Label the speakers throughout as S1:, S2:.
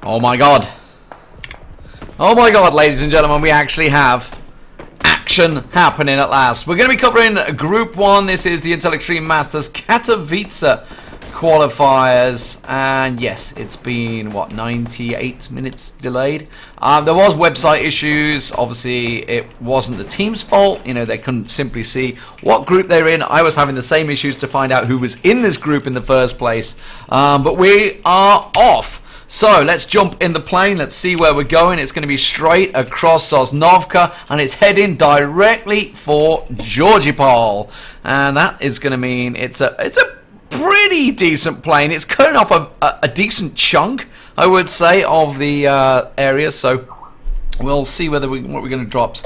S1: Oh my god. Oh my god, ladies and gentlemen, we actually have action happening at last. We're going to be covering Group 1. This is the Intel Extreme Masters Katowice qualifiers. And yes, it's been, what, 98 minutes delayed. There was website issues. Obviously, it wasn't the team's fault. You know, they couldn't simply see what group they're in. I was having the same issues to find out who was in this group in the first place. But we are off. So let's jump in the plane. Let's see where we're going. It's going to be straight across Sosnovka, and it's heading directly for Georgipol. And that is going to mean it's a pretty decent plane. It's cutting off a decent chunk, I would say, of the area. So we'll see what we're going to drop.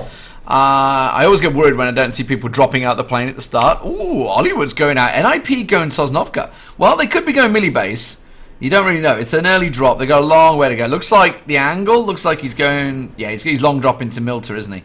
S1: I always get worried when I don't see people dropping out the plane at the start. Ooh, Hollywood's going out. NIP going Sosnovka. Well, they could be going Milli Base. You don't really know. It's an early drop. They got a long way to go. Looks like the angle looks like he's going. Yeah, he's long dropping to Milta, isn't he?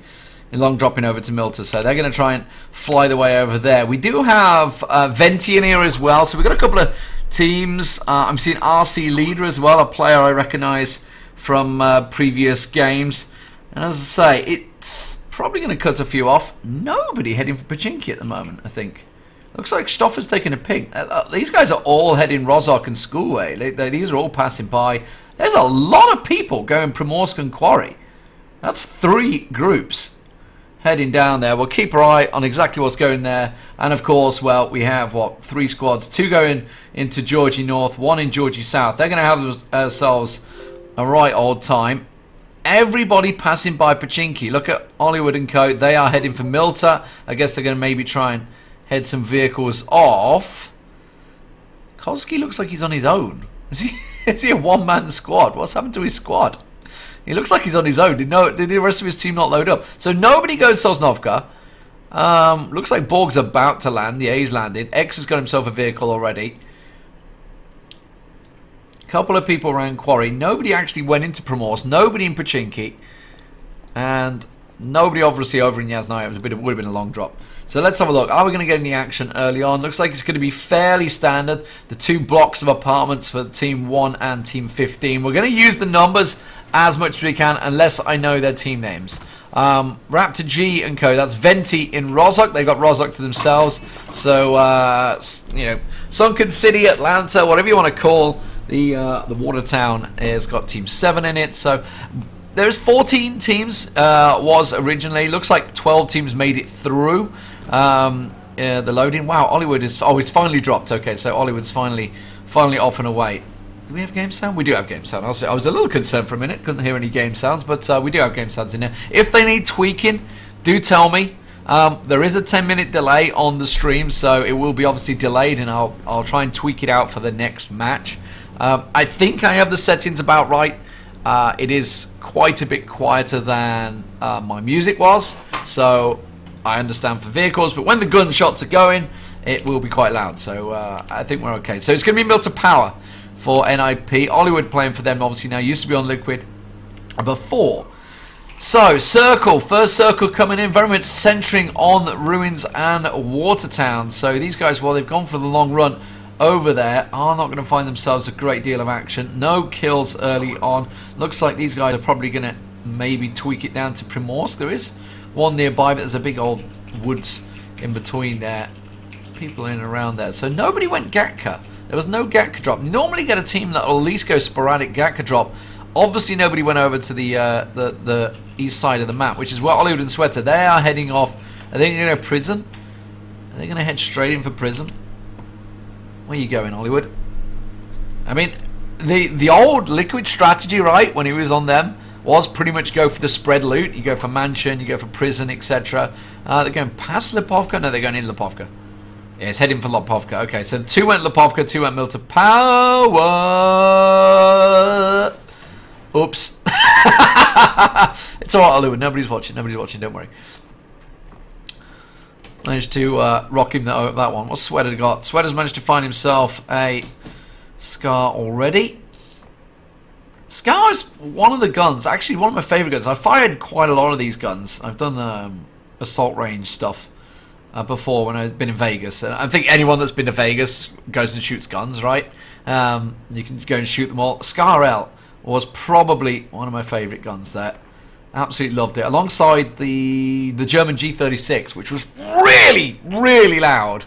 S1: He's long dropping over to Milta. So they're going to try and fly the way over there. We do have Venti in here as well. So we've got a couple of teams. I'm seeing RC Leader as well, a player I recognise from previous games. And as I say, it's probably going to cut a few off. Nobody heading for Pachinki at the moment, I think. Looks like Stoffer's taking a pig. These guys are all heading Rozhok and Schoolway. These are all passing by. There's a lot of people going Primorsk and Quarry. That's 3 groups heading down there. We'll keep our eye on exactly what's going there. And of course, well, we have, what, 3 squads. 2 going into Georgie North, 1 in Georgie South. They're going to have themselves a right old time. Everybody passing by Pachinki. Look at Hollywood and Co. They are heading for Milta. I guess they're going to maybe try and head some vehicles off. Koski looks like he's on his own. Is he a one-man squad? What's happened to his squad? He looks like he's on his own. Did the rest of his team not load up? So nobody goes Sosnovka. Looks like Borg's about to land. Yeah, he's landed. X has got himself a vehicle already. Couple of people around Quarry. Nobody actually went into Primorsk. Nobody in Pachinki. And nobody obviously over in Yasnaya. It would have been a long drop. So let's have a look. Are we going to get any action early on? Looks like it's going to be fairly standard. The 2 blocks of apartments for Team 1 and Team 15. We're going to use the numbers as much as we can, unless I know their team names. Raptor G and Co. That's Venti in Rozhok. They got Rozhok to themselves. So, you know, Sunken City, Atlanta, whatever you want to call the water town, has got Team 7 in it. So there's 14 teams was originally. Looks like 12 teams made it through the loading. Wow, Hollywood is... Oh, it's finally dropped. Okay, so Hollywood's finally off and away. Do we have game sound? We do have game sound. I was a little concerned for a minute. Couldn't hear any game sounds, but we do have game sounds in there. If they need tweaking, do tell me. There is a 10-minute delay on the stream, so it will be obviously delayed, and I'll try and tweak it out for the next match. I think I have the settings about right. It is quite a bit quieter than my music was, so I understand for vehicles, but when the gunshots are going, it will be quite loud, so I think we're okay. So it's going to be Milta Power for NIP. Hollywood playing for them, obviously now, used to be on Liquid before. So, Circle, first Circle coming in, very much centering on Ruins and Watertown. So these guys, well, they've gone for the long run over there, are not going to find themselves a great deal of action. No kills early on. Looks like these guys are probably going to maybe tweak it down to Primorsk. There is one nearby, but there's a big old woods in between there. People in and around there. So nobody went Gatka. There was no Gatka drop. You normally get a team that will at least go sporadic Gatka drop. Obviously nobody went over to the east side of the map, which is where Hollywood and Sweater, they are heading off. Are they going to go prison? Are they going to head straight in for prison? Where are you going, Hollywood? I mean, the old Liquid strategy, right, when he was on them, was pretty much go for the spread loot. You go for mansion, you go for prison, etc. They're going past Lipovka? No, they're going in Lipovka. Yeah, it's heading for Lipovka. Okay, so 2 went Lipovka, 2 went Milta Power. Oops. It's alright, Hollywood. Nobody's watching. Nobody's watching. Don't worry. Managed to rock him that one. What's Sweater got? Sweater's managed to find himself a Scar already. Scar is one of the guns, actually one of my favourite guns. I've fired quite a lot of these guns. I've done assault range stuff before when I've been in Vegas. And I think anyone that's been to Vegas goes and shoots guns, right? You can go and shoot them all. Scar L, was probably one of my favourite guns there. Absolutely loved it. Alongside the German G36, which was really, really loud,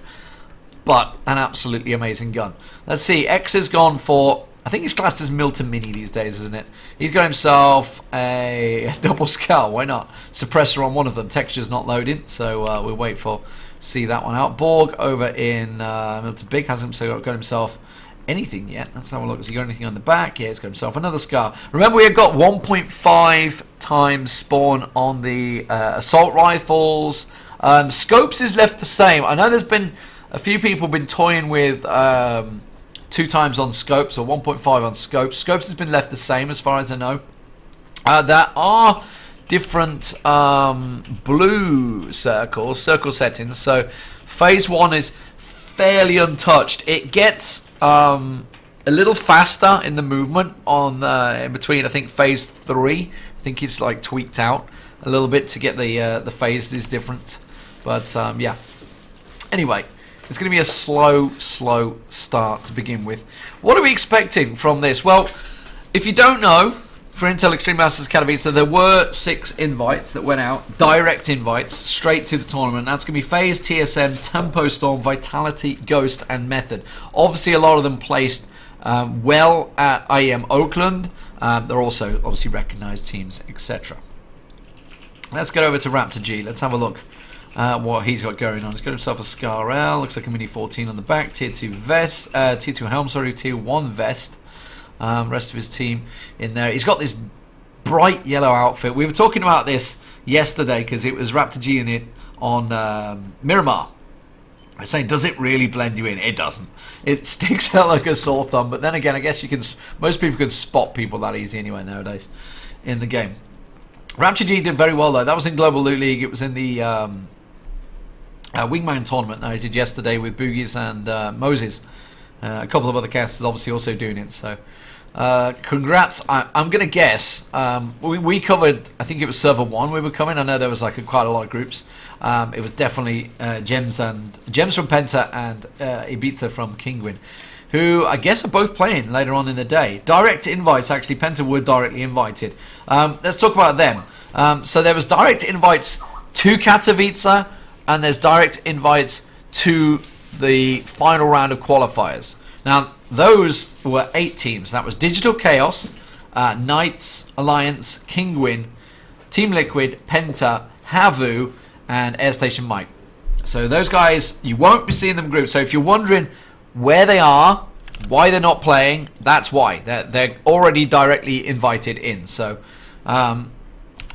S1: but an absolutely amazing gun. Let's see, X has gone for, I think he's classed as Milton Mini these days, isn't it? He's got himself a double skull. Why not? Suppressor on one of them. Texture's not loading, so we'll wait for see that one out. Borg over in Milton Big hasn't got himself anything yet. Let's have a look. Has he got anything on the back? Yeah, he's got himself another scar. Remember, we have got 1.5 times spawn on the assault rifles. Scopes is left the same. I know there's been a few people been toying with 2 times on scopes or 1.5 on scopes. Scopes has been left the same as far as I know. There are different blue circle settings. So phase 1 is fairly untouched. It gets a little faster in the movement on in between. I think phase 3. I think it's like tweaked out a little bit to get the phases different. But yeah. Anyway, it's going to be a slow start to begin with. What are we expecting from this? Well, if you don't know, for Intel Extreme Masters Katowice, there were 6 invites that went out, direct invites, straight to the tournament. That's going to be Phase, TSM, Tempo Storm, Vitality, Ghost, and Method. Obviously, a lot of them placed well at IEM Oakland. They're also obviously recognized teams, etc. Let's get over to Raptor G. Let's have a look what he's got going on. He's got himself a Scar L, looks like a Mini 14 on the back, Tier 2 vest, Tier 2 helm, sorry, Tier 1 vest. Rest of his team in there. He's got this bright yellow outfit. We were talking about this yesterday because it was Raptor G in it on Miramar. I was saying, does it really blend you in? It doesn't. It sticks out like a sore thumb. But then again, I guess you can. Most people can spot people that easy anyway nowadays in the game. Raptor G did very well though. That was in Global Loot League. It was in the Wingman tournament that I did yesterday with Boogies and Moses. A couple of other casters obviously also doing it. So congrats. I'm going to guess. We covered, I think it was server 1 we were coming. I know there was like quite a lot of groups. It was definitely Gems from Penta and Ibiza from Kingwin, who I guess are both playing later on in the day. Direct invites, actually, Penta were directly invited. Let's talk about them. So there was direct invites to Katowice, and there's direct invites to the final round of qualifiers. Now, those were 8 teams. That was Digital Chaos, Knights, Alliance, Kingwin, Team Liquid, Penta, Havu, and Airstation Mike. So those guys, you won't be seeing them grouped. So if you're wondering where they are, why they're not playing, that's why. They're already directly invited in. So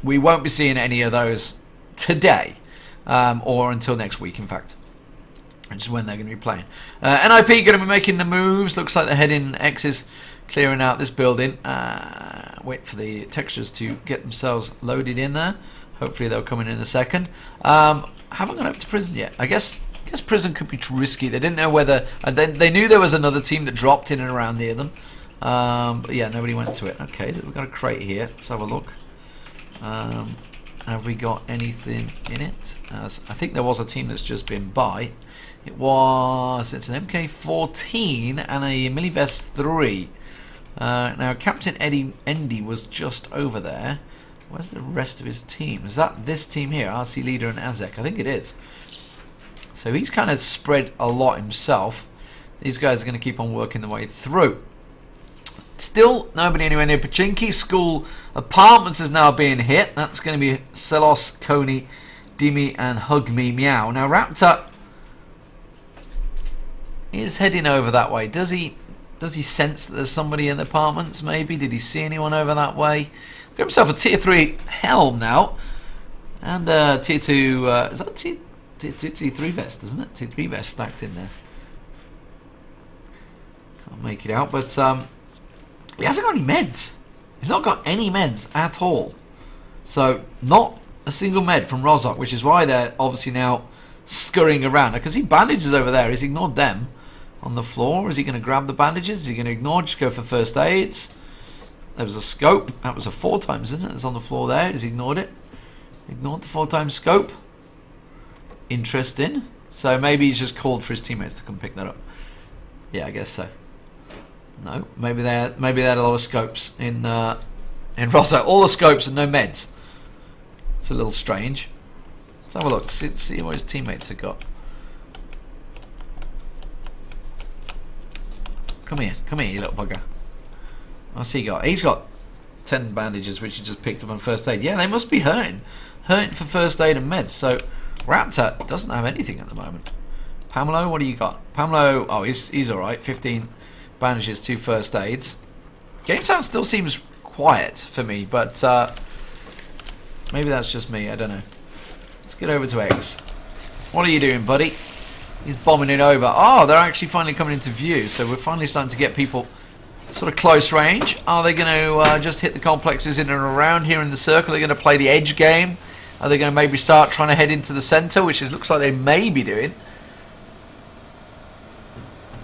S1: we won't be seeing any of those today or until next week, in fact. Which is when they're going to be playing. NIP going to be making the moves. Looks like they're heading X's, clearing out this building. Wait for the textures to get themselves loaded in there. Hopefully they'll come in a second. Haven't gone up to prison yet. I guess prison could be risky. They didn't know whether. They knew there was another team that dropped in and around near them. But yeah, nobody went to it. Okay, we've got a crate here. Let's have a look. Have we got anything in it? I think there was a team that's just been by. It's an MK14 and a Millivest 3. Now Captain Endy was just over there. Where's the rest of his team? Is that this team here? RC Leader and Azek? I think it is. So he's kind of spread a lot himself. These guys are going to keep on working their way through. Still nobody anywhere near Pachinki. School Apartments is now being hit. That's going to be Selos, Coney, Dimi and Hug Me Meow. Now Raptor is heading over that way. Does he sense that there's somebody in the apartments maybe? Did he see anyone over that way? Got himself a tier 3 helm now. And tier 2 is that tier 3 vest, isn't it? Tier 3 vest stacked in there. Can't make it out, but he hasn't got any meds. He's not got any meds at all. So not a single med from Rozok, which is why they're obviously now scurrying around. Because he bandages over there. He's ignored them on the floor. Is he going to grab the bandages? Is he going to ignore? Just go for first aids. There was a scope. That was a 4 times, isn't it? It's on the floor there. Has he ignored it? Ignored the 4 times scope. Interesting. So maybe he's just called for his teammates to come pick that up. Yeah, I guess so. No, maybe they had a lot of scopes in Rosso. All the scopes and no meds. It's a little strange. Let's have a look. See what his teammates have got. Come here, you little bugger. What's he got? He's got 10 bandages, which he just picked up on first aid. Yeah, they must be hurting for first aid and meds. So Raptor doesn't have anything at the moment. Pamelo, what do you got? Pamelo, oh, he's all right. 15 bandages, 2 first aids. Game sound still seems quiet for me, but maybe that's just me. I don't know. Let's get over to Eggs. What are you doing, buddy? He's bombing it over. Oh, they're actually finally coming into view, so we're finally starting to get people sort of close range. Are they going to just hit the complexes in and around here in the circle? Are they going to play the edge game? Are they going to maybe start trying to head into the center, which looks like they may be doing?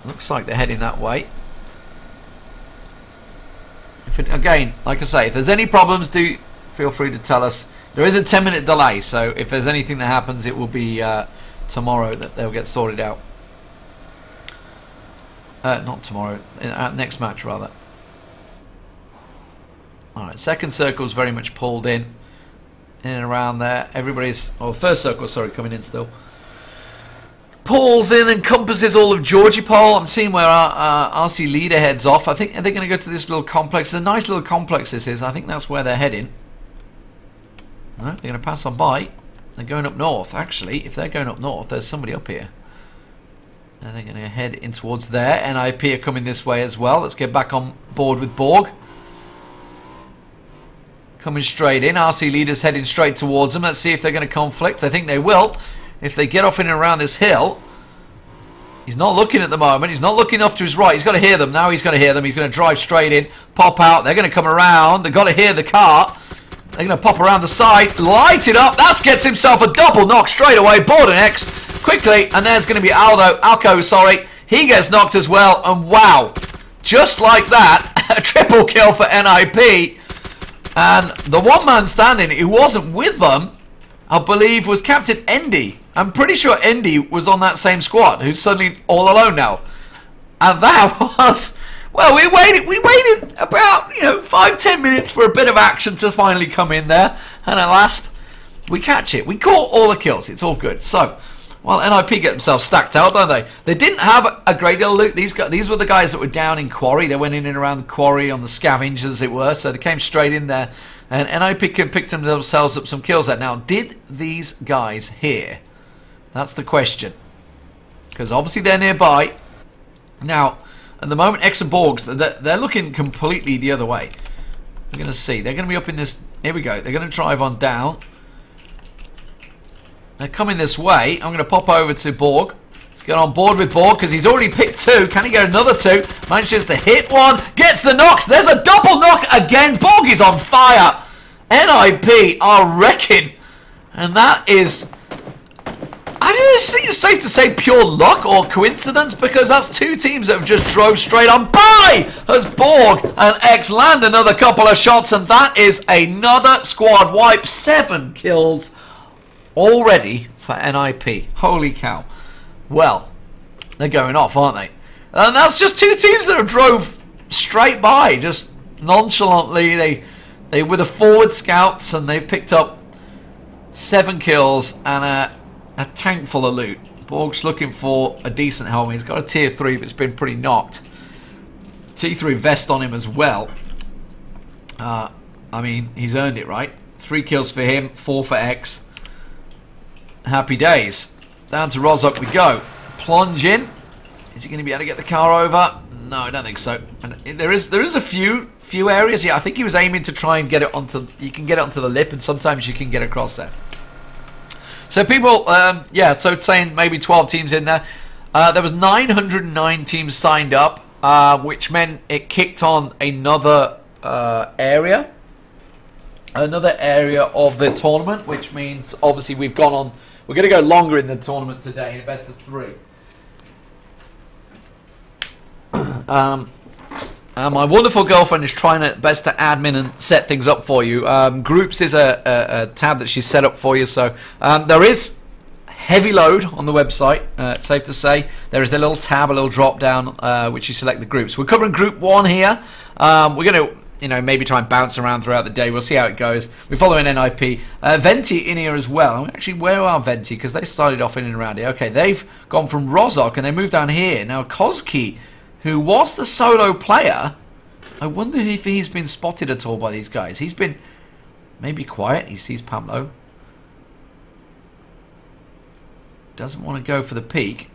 S1: Looks like they're heading that way. Again, like I say, if there's any problems, do feel free to tell us. There is a 10-minute delay, so if there's anything that happens, it will be tomorrow that they'll get sorted out. Not tomorrow, next match rather. Alright, second circle's very much pulled in and around there. Everybody's, oh, first circle, sorry, coming in still. Pulls in, encompasses all of Georgipol. I'm seeing where our RC leader heads off. I think they're going to go to this little complex. It's a nice little complex this is. I think that's where they're heading. No, they're going to pass on by. They're going up north. Actually, if they're going up north, there's somebody up here. And they're going to head in towards there. NIP are coming this way as well. Let's get back on board with Borg. Coming straight in. RC leaders heading straight towards them. Let's see if they're going to conflict. I think they will. If they get off in and around this hill. He's not looking at the moment. He's not looking off to his right. He's got to hear them. Now he's going to hear them. He's going to drive straight in. Pop out. They're going to come around. They've got to hear the car. They're going to pop around the side. Light it up. That gets himself a double knock straight away. Borden X quickly. And there's going to be Alco, sorry. He gets knocked as well. And wow. Just like that. A triple kill for NIP. And the one man standing who wasn't with them, I believe, was Captain Endy. I'm pretty sure Endy was on that same squad, who's suddenly all alone now. And that was, well, we waited about, 5-10 minutes for a bit of action to finally come in there. And at last, we catch it. We caught all the kills. It's all good. So, well, NIP get themselves stacked out, don't they? They didn't have a great deal of loot. These were the guys that were down in Quarry. They went in and around the Quarry on the scavengers, as it were. So they came straight in there. And NIP picked themselves up some kills there. Now, did these guys here? That's the question. Because obviously they're nearby. Now, at the moment, X and Borgs, they're looking completely the other way. We're going to see. They're going to be up in this... Here we go. They're going to drive on down. They're coming this way. I'm going to pop over to Borg. Let's get on board with Borg because he's already picked 2. Can he get another 2? Manages to hit 1. Gets the knocks. There's a double knock again. Borg is on fire. NIP are wrecking. And that is... I don't think it's safe to say pure luck or coincidence because that's 2 teams that have just drove straight on by as Borg and X land another couple of shots, and that is another squad wipe. 7 kills already for NIP. Holy cow. Well, they're going off, aren't they? And that's just 2 teams that have drove straight by, just nonchalantly. They were the forward scouts and they've picked up 7 kills and a tank full of loot. Borg's looking for a decent helmet. He's got a tier 3, but it's been pretty knocked. T3 vest on him as well. I mean, he's earned it, right? 3 kills for him, 4 for X. Happy days. Down to Rozok we go. Plunge in. Is he going to be able to get the car over? No, I don't think so. And there is a few areas here. I think he was aiming to try and get it onto... You can get it onto the lip, and sometimes you can get across there. So people, yeah, so it's saying maybe 12 teams in there. There was 909 teams signed up, which meant it kicked on another area. Another area of the tournament, which means obviously we've gone on... We're going to go longer in the tournament today, in a best of 3. My wonderful girlfriend is trying her best to admin and set things up for you. Groups is a tab that she's set up for you, so there is heavy load on the website, it's safe to say. There is a little tab, a little drop down, which you select the groups. We're covering Group 1 here. We're going to, you know, maybe try and bounce around throughout the day. We'll see how it goes. We're following NIP. Venti in here as well. Actually, where are Venti? Because they started off in and around here. Okay, they've gone from Rozok and they moved down here. Now, Koski, who was the solo player, I wonder if he's been spotted at all by these guys. He's been maybe quiet. He sees Pamlo. Doesn't want to go for the peak.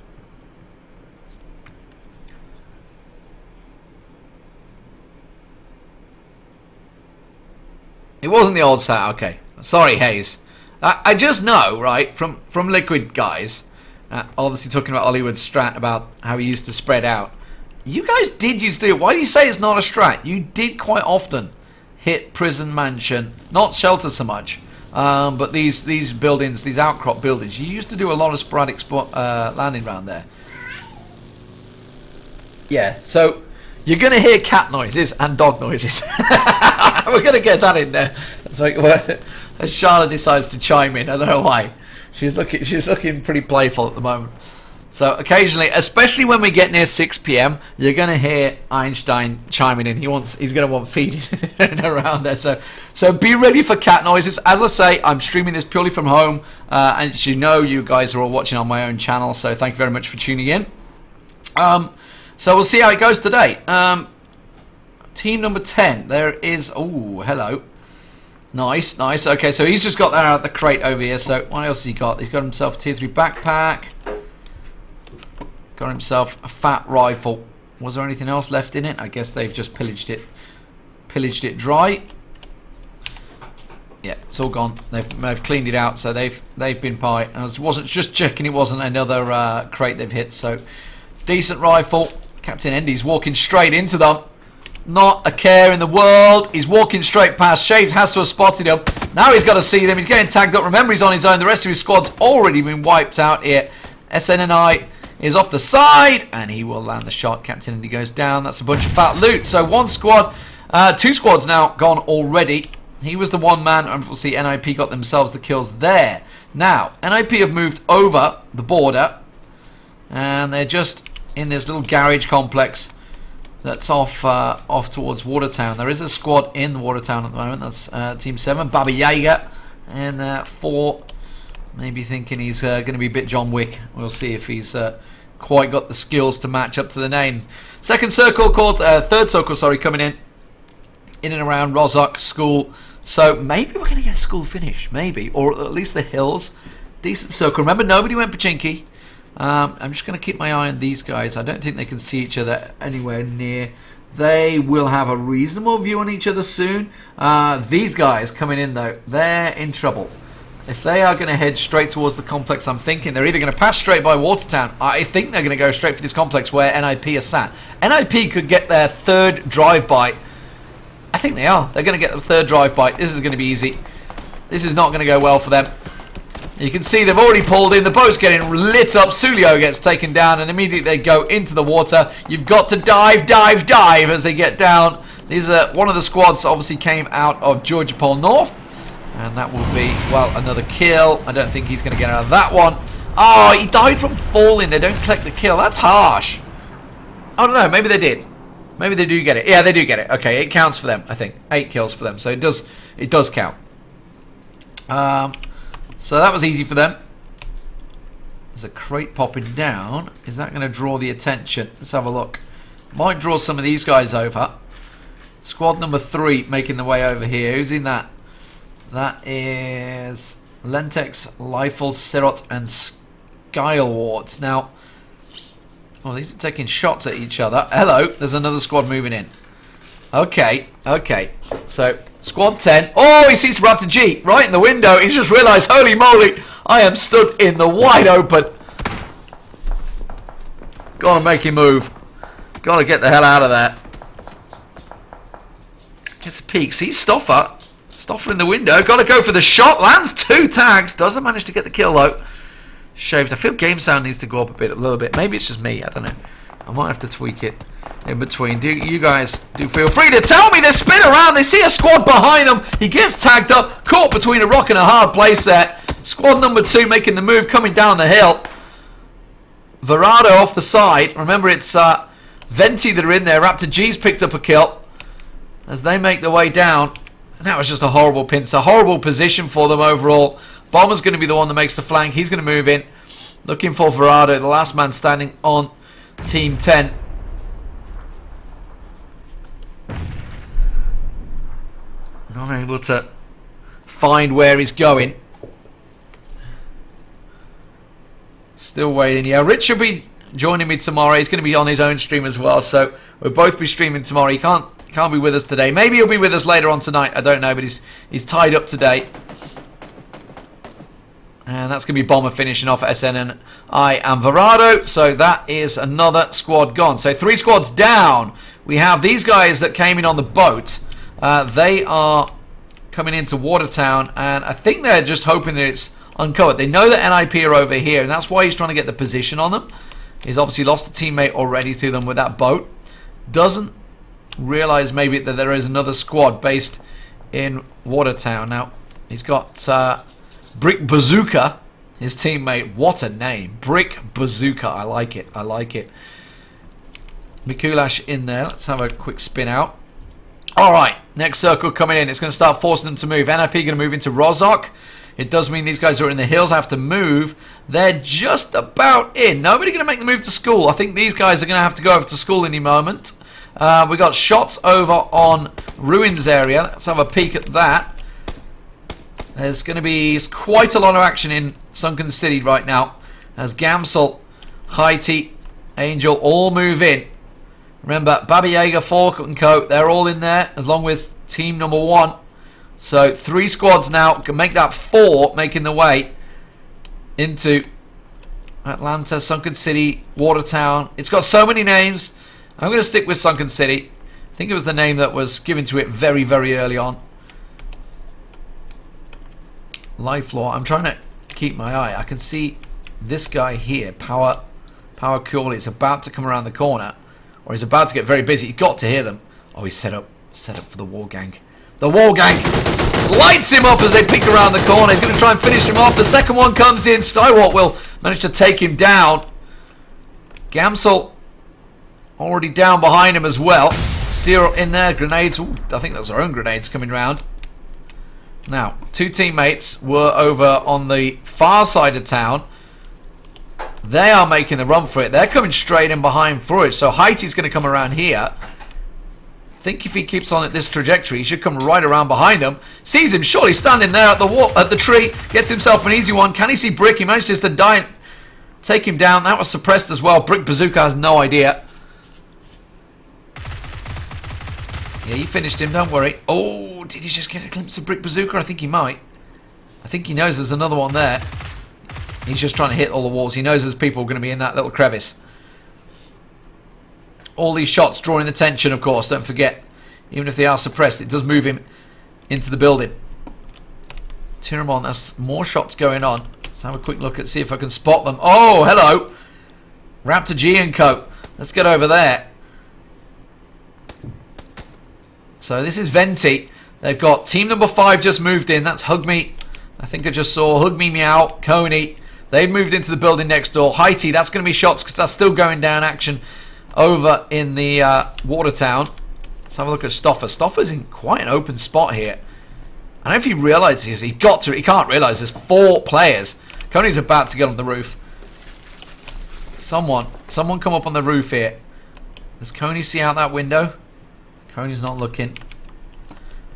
S1: It wasn't the old start. Okay, sorry, Hayes. I just know, right, from Liquid guys, obviously talking about Hollywood's strat about how he used to spread out. You guys did used to do it. Why do you say it's not a strat? You did quite often hit prison mansion, not shelter so much, but these buildings, these outcrop buildings. You used to do a lot of sporadic landing around there. Yeah, so you're going to hear cat noises and dog noises. We're going to get that in there. It's like, well, as Charlotte decides to chime in, I don't know why. She's looking pretty playful at the moment. So occasionally, especially when we get near 6 PM, you're going to hear Einstein chiming in. He's going to want feeding around there. So be ready for cat noises. As I say, I'm streaming this purely from home, and as you know, you guys are all watching on my own channel. So thank you very much for tuning in. So we'll see how it goes today. Team number 10. There is... Oh, hello. Nice, nice. Okay, so he's just got that out of the crate over here. So what else has he got? He's got himself a tier 3 backpack. Got himself a fat rifle. Was there anything else left in it? I guess they've just pillaged it dry. Yeah, it's all gone. They've cleaned it out, so they've been by. I wasn't just checking it wasn't another crate they've hit. So decent rifle. Captain Endy's walking straight into them. Not a care in the world. He's walking straight past. Shaved has to have spotted him. Now he's got to see them. He's getting tagged up. Remember, he's on his own. The rest of his squad's already been wiped out here. SNNI is off the side, and he will land the shot. Captain Indy goes down. That's a bunch of fat loot. So one squad, 2 squads now gone already. He was the one man. Obviously, NIP got themselves the kills there. Now, NIP have moved over the border, and they're just in this little garage complex that's off towards Watertown. There is a squad in Watertown at the moment. That's Team 7, Baba Yaga, and 4. Maybe thinking he's going to be a bit John Wick. We'll see if he's quite got the skills to match up to the name. Second circle called, third circle, sorry, coming in and around Rozok School. So maybe we're going to get a school finish, maybe, or at least the hills. Decent circle. Remember, nobody went Pachinki. I'm just going to keep my eye on these guys. I don't think they can see each other anywhere near. They will have a reasonable view on each other soon. These guys coming in, though, they're in trouble. If they are going to head straight towards the complex, I'm thinking they're either going to pass straight by Watertown. I think they're going to go straight for this complex where NIP are sat. NIP could get their third drive-by. I think they are. They're going to get the third drive-by. This is going to be easy. This is not going to go well for them. You can see they've already pulled in. The boat's getting lit up. Sulio gets taken down, and immediately they go into the water. You've got to dive, dive, dive as they get down. These are one of the squads obviously came out of Georgia Pole North. And that will be, well, another kill. I don't think he's going to get out of that one. Oh, he died from falling. They don't collect the kill. That's harsh. I don't know. Maybe they did. Maybe they do get it. Yeah, they do get it. Okay, it counts for them, I think. 8 kills for them. So it does count. So that was easy for them. There's a crate popping down. Is that going to draw the attention? Let's have a look. Might draw some of these guys over. Squad number 3 making the way over here. Who's in that? That is Lentex, Leifel, Sirot, and Skylewart. Now, oh, these are taking shots at each other. Hello, there's another squad moving in. Okay, okay. So, squad 10. Oh, he sees Raptor G right in the window. He's just realised, holy moly, I am stuck in the wide open. Gotta make him move. Gotta get the hell out of there. Gets a peek. See, Stoffer. Stoffer in the window. Got to go for the shot. Lands 2 tags. Doesn't manage to get the kill, though. Shaved. I feel game sound needs to go up a little bit. Maybe it's just me. I don't know. I might have to tweak it in between. You guys do feel free to tell me. They spin around. They see a squad behind them. He gets tagged up. Caught between a rock and a hard place there. Squad number 2 making the move, coming down the hill. Verado off the side. Remember, it's Venti that are in there. Raptor G's picked up a kill as they make their way down. And that was just a horrible pincer. Horrible position for them overall. Bomber's going to be the one that makes the flank. He's going to move in. Looking for Verado, the last man standing on Team 10. Not able to find where he's going. Still waiting. Yeah, Rich will be joining me tomorrow. He's going to be on his own stream as well, so we'll both be streaming tomorrow. He can't be with us today. Maybe he'll be with us later on tonight. I don't know, but he's tied up today. And that's going to be Bomber finishing off SNNI and Verado. So that is another squad gone. So 3 squads down. We have these guys that came in on the boat. They are coming into Watertown, and I think they're just hoping that it's uncovered. They know that NIP are over here, and that's why he's trying to get the position on them. He's obviously lost a teammate already to them with that boat. Doesn't realize maybe that there is another squad based in Watertown. Now, he's got Brick Bazooka, his teammate. What a name. Brick Bazooka. I like it. I like it. Mikulash in there. Let's have a quick spin out. Alright, next circle coming in. It's going to start forcing them to move. NIP going to move into Rozok. It does mean these guys who are in the hills have to move. They're just about in. Nobody going to make the move to school. I think these guys are going to have to go over to school any moment. We got shots over on Ruins area. Let's have a peek at that. There's going to be quite a lot of action in Sunken City right now, as Gamsel, Haiti, Angel all move in. Remember, Baba Yaga, Fork and Co, they're all in there, along with team number 1. So 3 squads now can make that 4, making the way into Atlanta, Sunken City, Watertown. It's got so many names. I'm going to stick with Sunken City. I think it was the name that was given to it very, very early on. Life Law. I'm trying to keep my eye. I can see this guy here, Power Curly. It's about to come around the corner, or he's about to get very busy. He's got to hear them. Oh, he's set up for the War Gang. The War Gang lights him up as they peek around the corner. He's going to try and finish him off. The second one comes in. Stywart will manage to take him down. Gamsel already down behind him as well. Cyril in there. Grenades. Ooh, I think those are our own grenades coming round. Now, 2 teammates were over on the far side of town. They are making the run for it. They're coming straight in behind for it. So Haiti's going to come around here. I think if he keeps on at this trajectory, he should come right around behind them. Sees him surely standing there at the tree. Gets himself an easy one. Can he see Brick? He manages to die and take him down. That was suppressed as well. Brick Bazooka has no idea. Yeah, he finished him, don't worry. Oh, did he just get a glimpse of Brick Bazooka? I think he might. I think he knows there's another one there. He's just trying to hit all the walls. He knows there's people going to be in that little crevice. All these shots drawing attention, of course, don't forget. Even if they are suppressed, it does move him into the building. Tiramon, there's more shots going on. Let's have a quick look and see if I can spot them. Oh, hello. Raptor G and Co. Let's get over there. So this is Venti. They've got team number 5 just moved in. That's Hug Me. I think I just saw Hug Me Meow, Coney. They've moved into the building next door. Haiti, that's going to be shots because that's still going down action over in the Watertown. Let's have a look at Stoffer. Stoffer's in quite an open spot here. I don't know if he realises he can't realise there's 4 players. Coney's about to get on the roof. Someone come up on the roof here. Does Coney see out that window? Coney's not looking.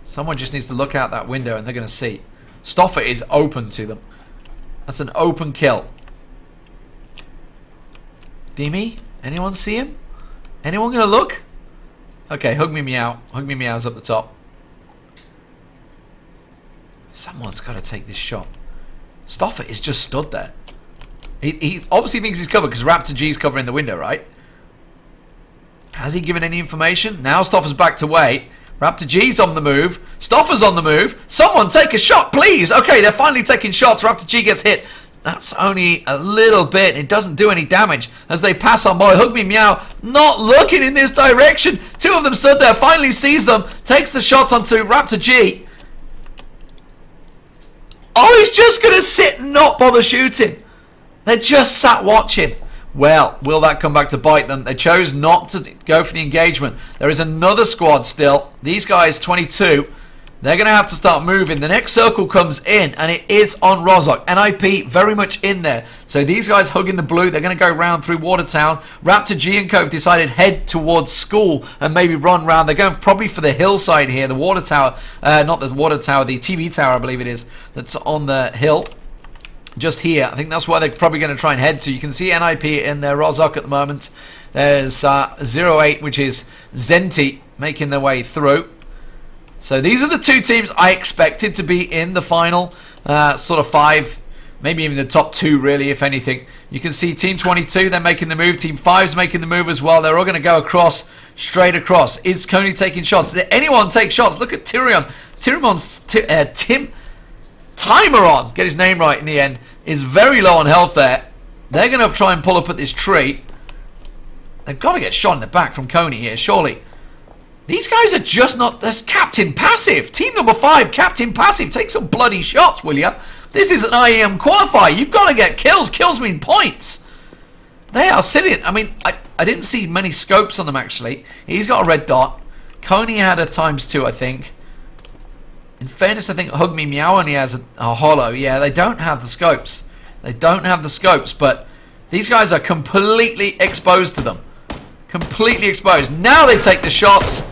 S1: Someone just needs to look out that window and they're going to see. Stoffer is open to them. That's an open kill. Dimi? Anyone see him? Anyone going to look? Okay, Hug Me Meow. Hug Me Meow's up the top. Someone's got to take this shot. Stoffer is just stood there. He obviously thinks he's covered because Raptor G's covering the window, right? Has he given any information? Now Stoffer's backed away. Raptor G's on the move. Stoffer's on the move. Someone take a shot, please. Okay, they're finally taking shots. Raptor G gets hit. That's only a little bit. It doesn't do any damage as they pass on by. Hug Me Meow not looking in this direction. 2 of them stood there. Finally sees them. Takes the shot onto Raptor G. Ollie's just going to sit and not bother shooting. They're just sat watching. Well, will that come back to bite them? They chose not to go for the engagement. There is another squad still. These guys, 22. They're going to have to start moving. The next circle comes in, and it is on Rozhok. NIP very much in there. So these guys hugging the blue. They're going to go round through Watertown. Raptor G and Co have decided head towards school and maybe run round. They're going probably for the hillside here. The water tower, not the water tower, the TV tower, I believe it is, that's on the hill. Just here. I think that's where they're probably going to try and head to. You can see NIP in their Rozhok at the moment. There's 08, which is Zenti, making their way through. So these are the two teams I expected to be in the final sort of 5, maybe even the top 2 really, if anything. You can see Team 22, they're making the move. Team 5's making the move as well. They're all going to go across, straight across. Is Coney taking shots? Did anyone take shots? Look at Tyrion. Tim Timeron, get his name right in the end, is very low on health there. They're going to try and pull up at this tree. They've got to get shot in the back from Coney here, surely. These guys are just not... That's Captain Passive. Team number 5, Captain Passive. Take some bloody shots, will ya? This is an IEM qualifier. You've got to get kills. Kills mean points. They are sitting... I mean, I didn't see many scopes on them, actually. He's got a red dot. Coney had a ×2, I think. In fairness, I think Hug Me Meow only has a holo. Yeah, they don't have the scopes. They don't have the scopes, but these guys are completely exposed to them. Completely exposed. Now they take the shots.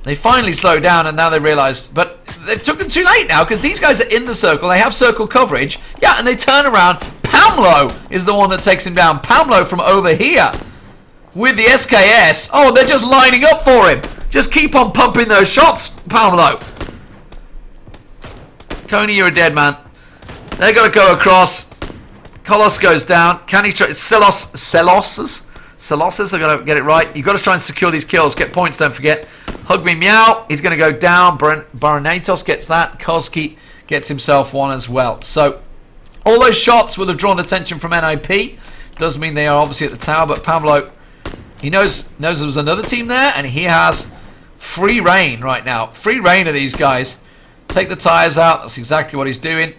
S1: They finally slow down, and now they realised, but they took them too late now because these guys are in the circle. They have circle coverage. Yeah, and they turn around. Pamlo is the one that takes him down. Pamlo from over here with the SKS. Oh, they're just lining up for him. Just keep on pumping those shots, Pamlo. Coney, you're a dead man. They're going to go across. Kolos goes down. Can he try? Selossus are going to get it right. You've got to try and secure these kills. Get points, don't forget. Hug Me Meow. He's going to go down. Baranatos gets that. Koski gets himself one as well. So, all those shots will have drawn attention from NIP. Does mean they are obviously at the tower, but Pamlo, he knows there was another team there, and he has free reign right now. Free reign of these guys. Take the tires out. That's exactly what he's doing.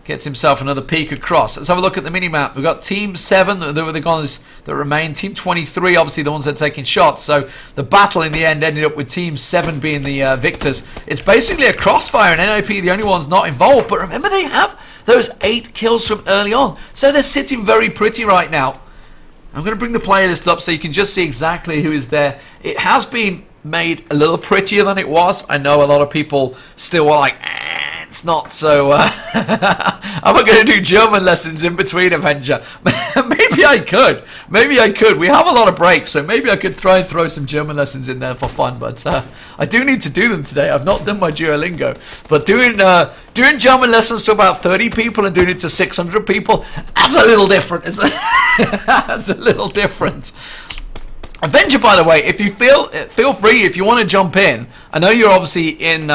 S1: Gets himself another peek across. Let's have a look at the mini-map. We've got Team 7 that remain. Team 23, obviously the ones that are taking shots. So the battle in the end ended up with Team 7 being the victors. It's basically a crossfire, and NIP the only ones not involved. But remember, they have those 8 kills from early on. So they're sitting very pretty right now. I'm going to bring the player list up so you can just see exactly who is there. It has been made a little prettier than it was. I know a lot of people still were like, it's not so... Am I going to do German lessons in between Avenger? Maybe I could. Maybe I could. We have a lot of breaks, so maybe I could try and throw some German lessons in there for fun. But I do need to do them today. I've not done my Duolingo. But doing German lessons to about 30 people and doing it to 600 people, that's a little different. That's a little different. Avenger, by the way, if you feel free, if you want to jump in. I know you're obviously in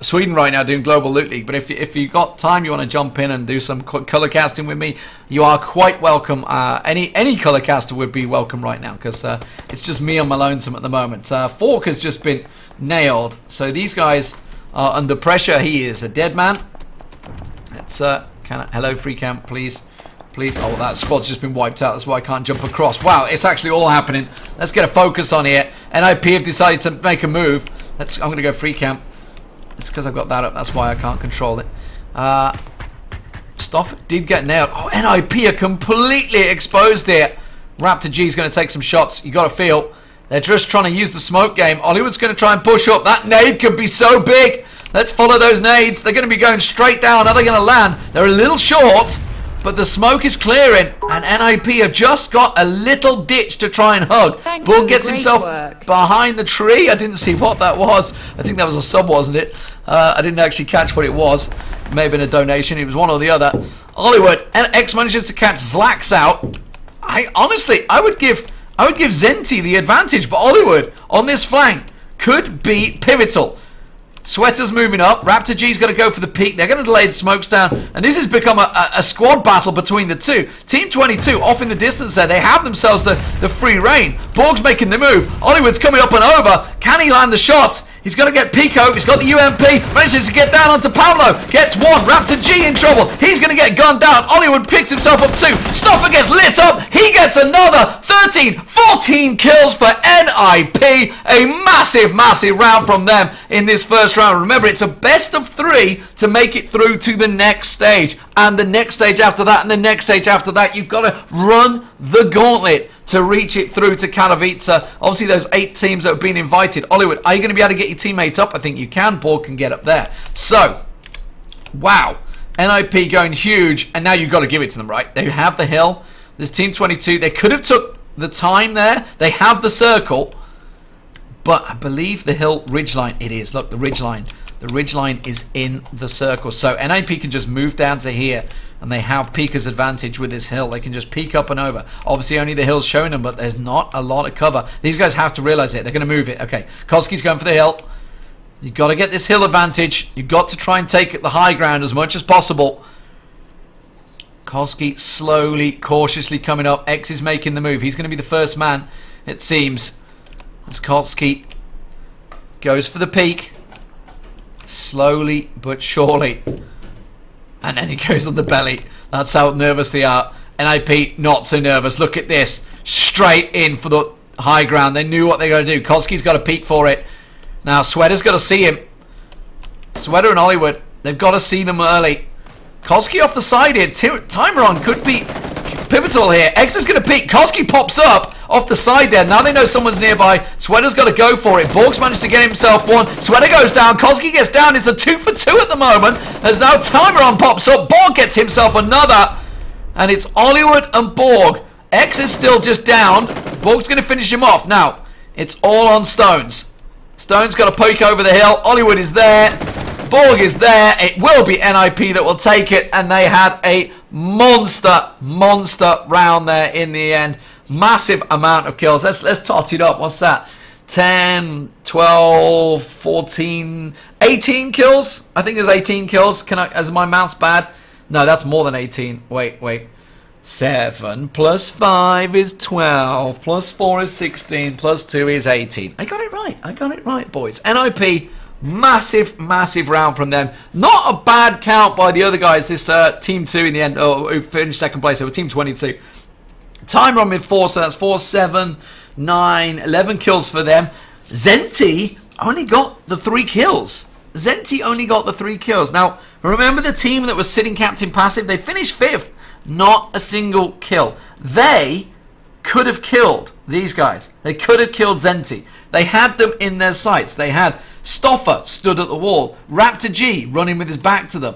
S1: Sweden right now doing Global Loot League, but if you got time, you want to jump in and do some color casting with me, you are quite welcome. Any color caster would be welcome right now because it's just me on my lonesome at the moment. Fork has just been nailed, so these guys are under pressure. He is a dead man. Let's hello, free camp, please. Please. Oh, that squad's just been wiped out. That's why I can't jump across. Wow, it's actually all happening. Let's get a focus on here. NIP have decided to make a move. I'm going to go free camp. It's because I've got that up. That's why I can't control it. Stoff did get nailed. Oh, NIP are completely exposed here. Raptor G is going to take some shots. You got to feel they're just trying to use the smoke game. Hollywood's going to try and push up. That nade could be so big. Let's follow those nades. They're going to be going straight down. Are they going to land? They're a little short. But the smoke is clearing, and NIP have just got a little ditch to try and hug. Bull gets himself behind the tree. I didn't see what that was. I think that was a sub, wasn't it? I didn't actually catch what it was. It may have been a donation. It was one or the other. Hollywood and X manages to catch Zlax out. Honestly, I would give Zenti the advantage, but Hollywood on this flank could be pivotal. Sweater's moving up. Raptor G's got to go for the peak. They're going to delay the smokes down. And this has become a squad battle between the two. Team 22 off in the distance there. They have themselves the free reign. Borg's making the move. Hollywood's coming up and over. Can he land the shots? He's going to get Pico. He's got the UMP. Manages to get down onto Pablo. Gets one. Raptor G in trouble. He's going to get gunned down. Hollywood picks himself up too. Stoffer gets lit up. He gets another 13, 14 kills for NIP. A massive, massive round from them in this first round. Remember, it's a best of 3 to make it through to the next stage. And the next stage after that, and the next stage after that. You've got to run the gauntlet to reach it through to Katowice. Obviously, those 8 teams that have been invited. Hollywood, are you going to be able to get your teammate up? I think you can. Borg can get up there. So, wow. NIP going huge, and now you've got to give it to them, right? They have the hill. There's Team 22. They could have took the time there. They have the circle. But I believe the hill ridgeline, it is. Look, the ridgeline. The ridgeline is in the circle. So NIP can just move down to here. And they have Pika's advantage with this hill. They can just peek up and over. Obviously, only the hill's showing them, but there's not a lot of cover. These guys have to realize it. They're going to move it. Okay, Koski's going for the hill. You've got to get this hill advantage. You've got to try and take the high ground as much as possible. Koski slowly, cautiously coming up. X is making the move. He's going to be the first man, it seems. As Koski goes for the peek. Slowly but surely. And then he goes on the belly. That's how nervous they are. NIP not so nervous. Look at this. Straight in for the high ground. They knew what they got to do. Koski's got to peek for it. Now Sweater's got to see him. Sweater and Hollywood, they've got to see them early. Koski off the side here. Timer on could be pivotal here. X is going to peek. Koski pops up off the side there. Now they know someone's nearby. Sweater's got to go for it. Borg's managed to get himself one. Sweater goes down. Koski gets down. It's a 2 for 2 at the moment. As now Timer on pops up. Borg gets himself another. And it's Hollywood and Borg. X is still just down. Borg's going to finish him off. Now, it's all on Stones. Stones got to poke over the hill. Hollywood is there. Borg is there. It will be NIP that will take it. And they had a monster round there in the end. Massive amount of kills. Let's tot it up. What's that? 10, 12, 14, 18 kills? I think there's 18 kills. Is my maths bad? No, that's more than 18. Wait. 7 plus 5 is 12. Plus 4 is 16. Plus 2 is 18. I got it right, boys. NIP, massive round from them. Not a bad count by the other guys. This Team 2 in the end, who finished second place. They were Team 22. Timer on mid 4, so that's 4, 7, 9, 11 kills for them. Zenti only got the 3 kills. Now, remember the team that was sitting captain passive? They finished 5th. Not a single kill. They could have killed these guys. They could have killed Zenti. They had them in their sights. They had Stoffer stood at the wall. Raptor G running with his back to them.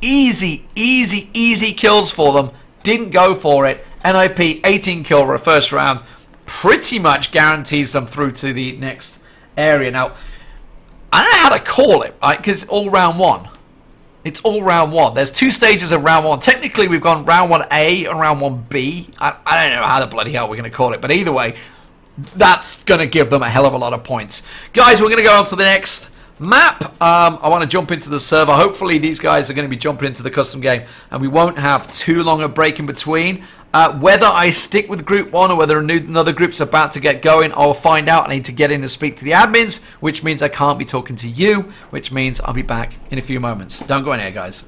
S1: Easy kills for them. Didn't go for it. NIP 18 kill for a first round. Pretty much guarantees them through to the next area. Now, I don't know how to call it, right? Because it's all round 1. It's all round 1. There's 2 stages of round 1. Technically, we've gone round 1A and round 1B. I don't know how the bloody hell we're going to call it. But either way, that's going to give them a hell of a lot of points. Guys, we're going to go on to the next map. I want to jump into the server. Hopefully, these guys are going to be jumping into the custom game. And we won't have too long a break in between. Whether I stick with Group 1 or whether another group's about to get going, I'll find out. I need to get in and speak to the admins, which means I can't be talking to you, which means I'll be back in a few moments. Don't go in here, guys.